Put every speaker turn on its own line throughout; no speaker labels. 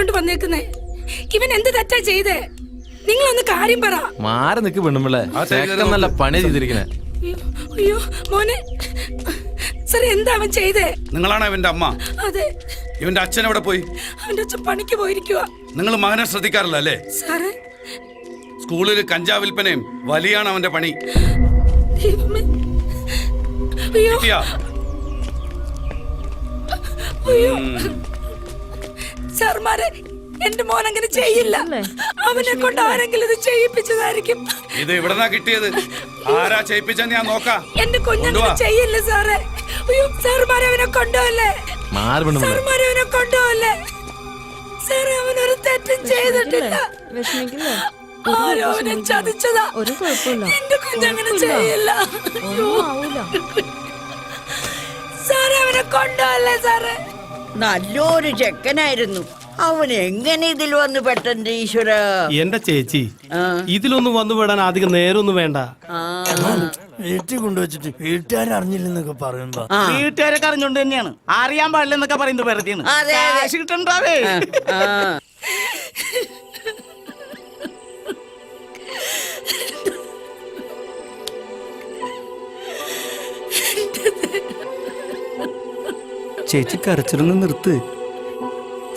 വിളിച്ചോണ്ട് വന്നേക്കുന്നേ? ഇവൻ എന്ത് തെറ്റാ ചെയ്തേ? നിങ്ങളൊന്ന് കാര്യം പറ.
മാറി നിക്ക് പെണ്ണുമ്പിള്ളേ, നല്ല പണി ചെയ്തിരിക്കണേ.
അയ്യോ മോനെ, സാർ എന്താ അവൻ ചെയ്തേ?
നിങ്ങളാണ് ഇവന്റെ അമ്മ?
അതെ.
ഇവന്റെ അച്ഛൻ എവിടെ പോയി?
അവന്റെ അച്ഛൻ പണിക്ക് പോയിരിക്കുക.
നിങ്ങൾ മകനെ ശ്രദ്ധിക്കാറില്ല അല്ലേ?
സാറേ,
സ്കൂളിൽ കഞ്ചാവ് വിൽപ്പനയും വലിയാണ് അവന്റെ പണി.
അയ്യോ അയ്യോ സാർമാരെ, എന്റെ മോൻ അങ്ങനെ ചെയ്യില്ല. അവനെ കൊണ്ട് ആരെങ്കിലും ഇത് ചെയ്യിപ്പിച്ചതായിരിക്കും.
ഇത് എവിടെന്നാ കിട്ടിയത്? ആരാ ചെയ്യിപ്പിച്ചെന്ന് ഞാൻ നോക്കാം.
എന്റെ കുഞ്ഞങ്ങനെ ചെയ്യില്ല സാറേ. അയ്യോ സാർമാരെ, അവനെ കൊണ്ടുപോകല്ലേ. സാർമാരെ, അവനെ കൊണ്ടുപോകല്ലേ. സാറേ, അവനൊരു തെറ്റും ചെയ്തിട്ടില്ല. ആരോ അവനെ ചതിച്ചതാ. എന്റെ കുഞ്ഞങ്ങനെ ചെയ്യില്ല. സാറേ, അവനെ കൊണ്ടുപോകല്ലേ സാറേ.
നല്ലൊരു ചെക്കനായിരുന്നു. അവൻ എങ്ങനെ ഇതിൽ വന്ന് പെട്ടെന്ന്? ഈശ്വര,
എന്റെ ചേച്ചി, ഇതിലൊന്നും വന്നു പെടാൻ അധികം നേരമൊന്നും വേണ്ട.
വീട്ടിൽ കൊണ്ടുവച്ചിട്ട് വീട്ടുകാരെ അറിഞ്ഞില്ലെന്നൊക്കെ പറയുമ്പോ
വീട്ടുകാരൊക്കെ അറിഞ്ഞോണ്ട് തന്നെയാണ്. അറിയാൻ പാടില്ലെന്നൊക്കെ പറയുന്നത് വെറുതെയാണ്. കിട്ടണ്ടാവേ.
ചേച്ചി കരച്ചിലൊന്ന് നിർത്ത്.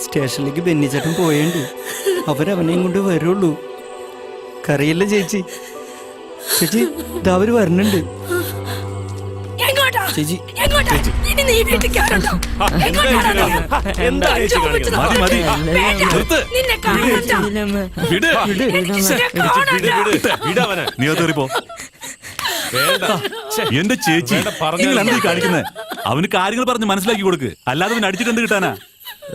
സ്റ്റേഷനിലേക്ക് ബെന്നിച്ചേട്ടൻ പോയേണ്ട്. അവരവനെയും കൊണ്ട് വരുള്ളൂ. കറിയല്ലേ ചേച്ചി? ചേച്ചി, ഇതവര് വരണുണ്ട്. ചേച്ചി,
എന്റെ ചേച്ചി കാണിക്കുന്നേ. അവന് കാര്യങ്ങൾ പറഞ്ഞ് മനസ്സിലാക്കി കൊടുക്ക്, അല്ലാതെ അവൻ അടിച്ചിട്ട് എന്ത് കിട്ടാനാ?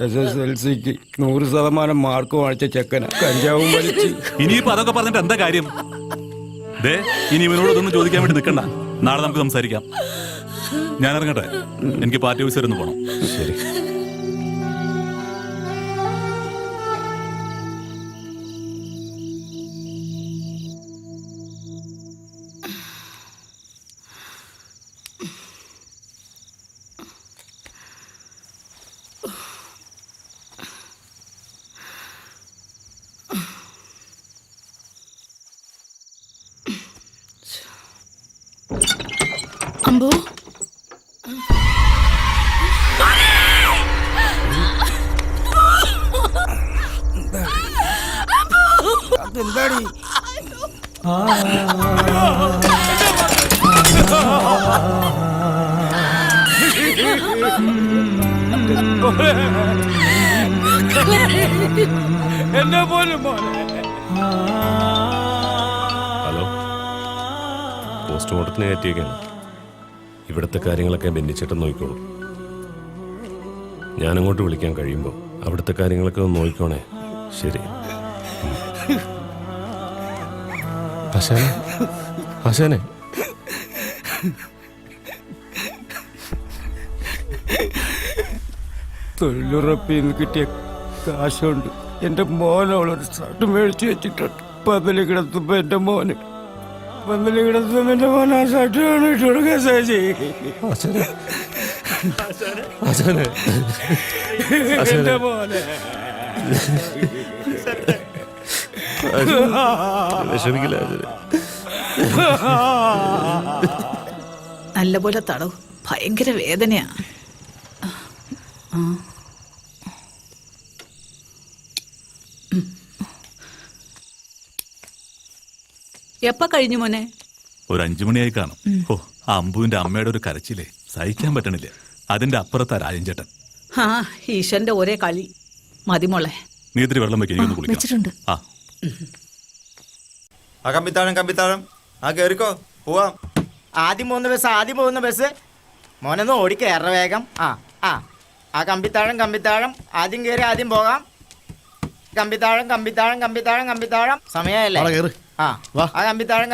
SSLCക്ക് 100% മാർക്ക് വാങ്ങിച്ച ചെക്കന കഞ്ചാവും വലിച്ച്.
ഇനിയിപ്പോ അതൊക്കെ പറഞ്ഞിട്ട് എന്താ കാര്യം? ഇനി ഇവനോട് ഇതൊന്നും ചോദിക്കാൻ വേണ്ടി നിൽക്കണ്ട. നാളെ നമുക്ക് സംസാരിക്കാം. ഞാൻ ഇറങ്ങട്ടെ, എനിക്ക് പാർട്ടി ഓഫീസ് വരെ ഒന്ന് പോണം.
ശരി.
അമ്പോ,
അതെന്താടി?
എന്നെ പോലും മോനെ.
ഹലോ, പോസ്റ്റ്മോർട്ടത്തിന് കയറ്റിയേക്കാണ്. ഇവിടുത്തെ കാര്യങ്ങളൊക്കെ ബെന്നിച്ചേട്ടൻ നോക്കിക്കോളൂ. ഞാനങ്ങോട്ട് വിളിക്കാൻ കഴിയുമ്പോൾ അവിടുത്തെ കാര്യങ്ങളൊക്കെ ഒന്ന് നോക്കിക്കോണേ. ശരി. ആശാനെ,
തൊഴിലുറപ്പിന്ന് കിട്ടിയ കാശുണ്ട് എന്റെ മോനോളൊരു ഷർട്ട് മേടിച്ചു വെച്ചിട്ടുണ്ട്. പന്തല് കിടത്തുമ്പോ എന്റെ മോന് ആ ഷർട്ട് ഇട്ട് കൊടുക്കാൻ എന്റെ മോനെ.
നല്ലപോലെ തടവ്. ഭയങ്കര വേദനയാ. എപ്പ കഴിഞ്ഞു മോനെ?
ഒരു 5 മണിയായി കാണും. ഓ, ആ അമ്പുവിന്റെ അമ്മയുടെ ഒരു കരച്ചിലേ സഹിക്കാൻ പറ്റണില്ല. അതിന്റെ അപ്പുറത്താ രാജൻചേട്ടൻ.
ഈശ്വരന്റെ ഒരേ കളി. മതിമോളെ,
നീ ഇത്തിരി വെള്ളം വെച്ചിട്ടുണ്ട്.
കമ്പിത്താഴം കേറിക്കോ, പോവാം. ആദ്യം പോകുന്ന ബസ് മോനൊന്ന് ഓടിക്കേറ വേഗം. ആ കമ്പിത്താഴം ആദ്യം കയറി ആദ്യം പോകാം. കമ്പിത്താഴം സമയല്ലേ? ആ കമ്പിത്താഴം.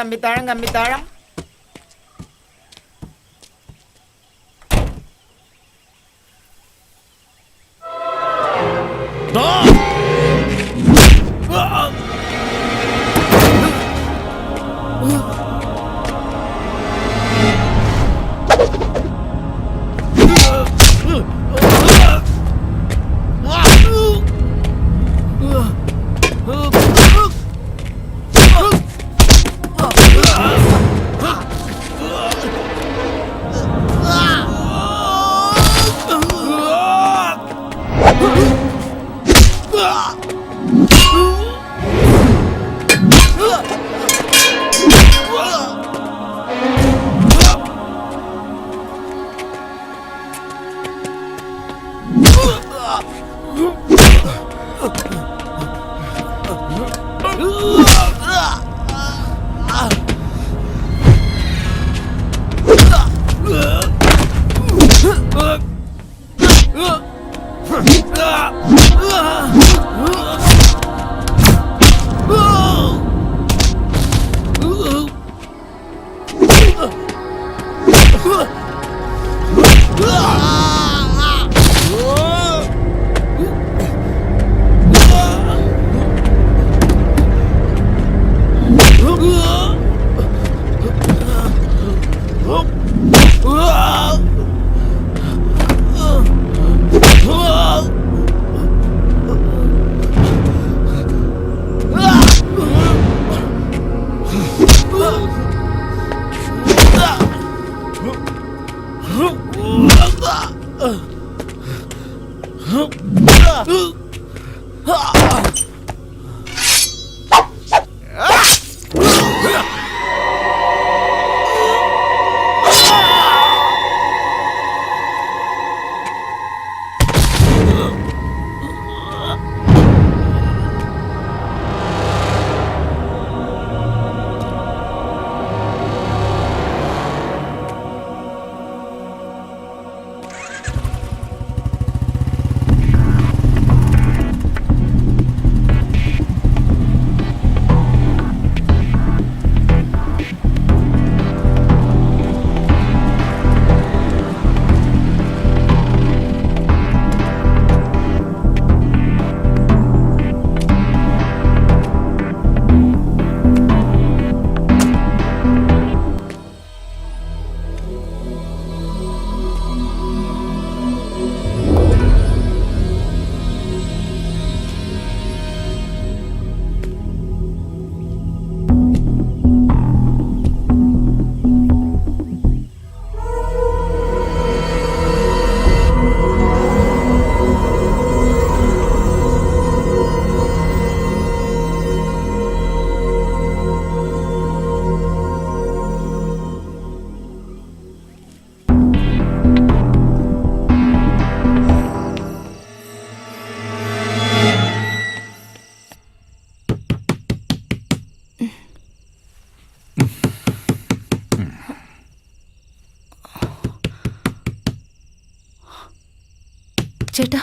ചേട്ടാ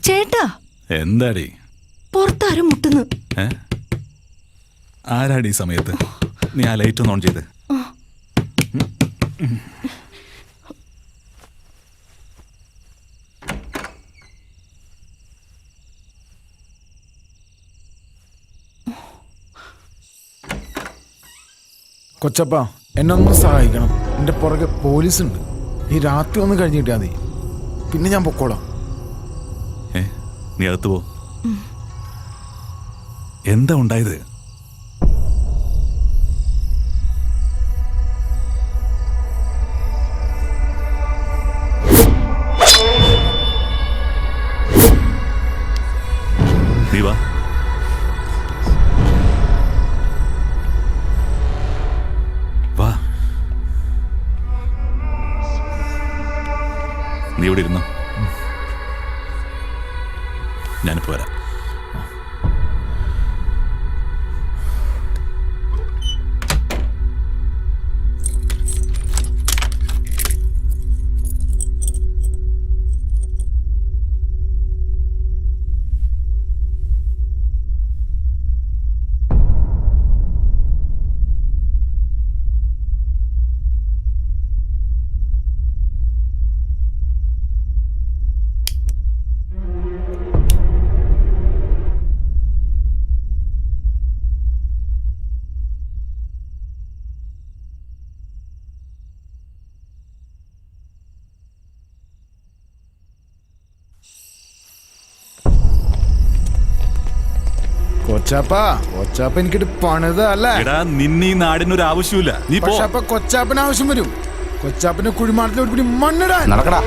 ചേട്ടാ
എന്താടി
പുറത്താരും മുട്ടുന്നു.
ആരാടി ഈ സമയത്ത്? നീ ആ ലൈറ്റ് ഒന്ന് ഓൺ ചെയ്ത്.
കൊച്ചപ്പ എന്നെ ഒന്ന് സഹായിക്കണം. എൻ്റെ പുറകെ പോലീസ് ഉണ്ട്. ഈ രാത്രി ഒന്ന് കഴിഞ്ഞ് കിട്ടിയാൽ മതി, പിന്നെ ഞാൻ പൊക്കോളാം.
നീ അകത്ത് പോ. എന്താ ഉണ്ടായത്? നീ വാ. വാ, നീ ഇവിടെ ഇരുന്നോ, ഞാനിപ്പോ വരാം.
കൊച്ചാപ്പ എനിക്കിട്ട് പണിതല്ല.
നിന്നീ നാടിനൊരു ആവശ്യമില്ല. നീ പോ.
പക്ഷെ കൊച്ചാപ്പന് ആവശ്യം വരും. കൊച്ചാപ്പന്റെ കുഴിമാടത്തിൽ ഒരു പിടി മണ്ണിടാൻ.
നടക്കടാ.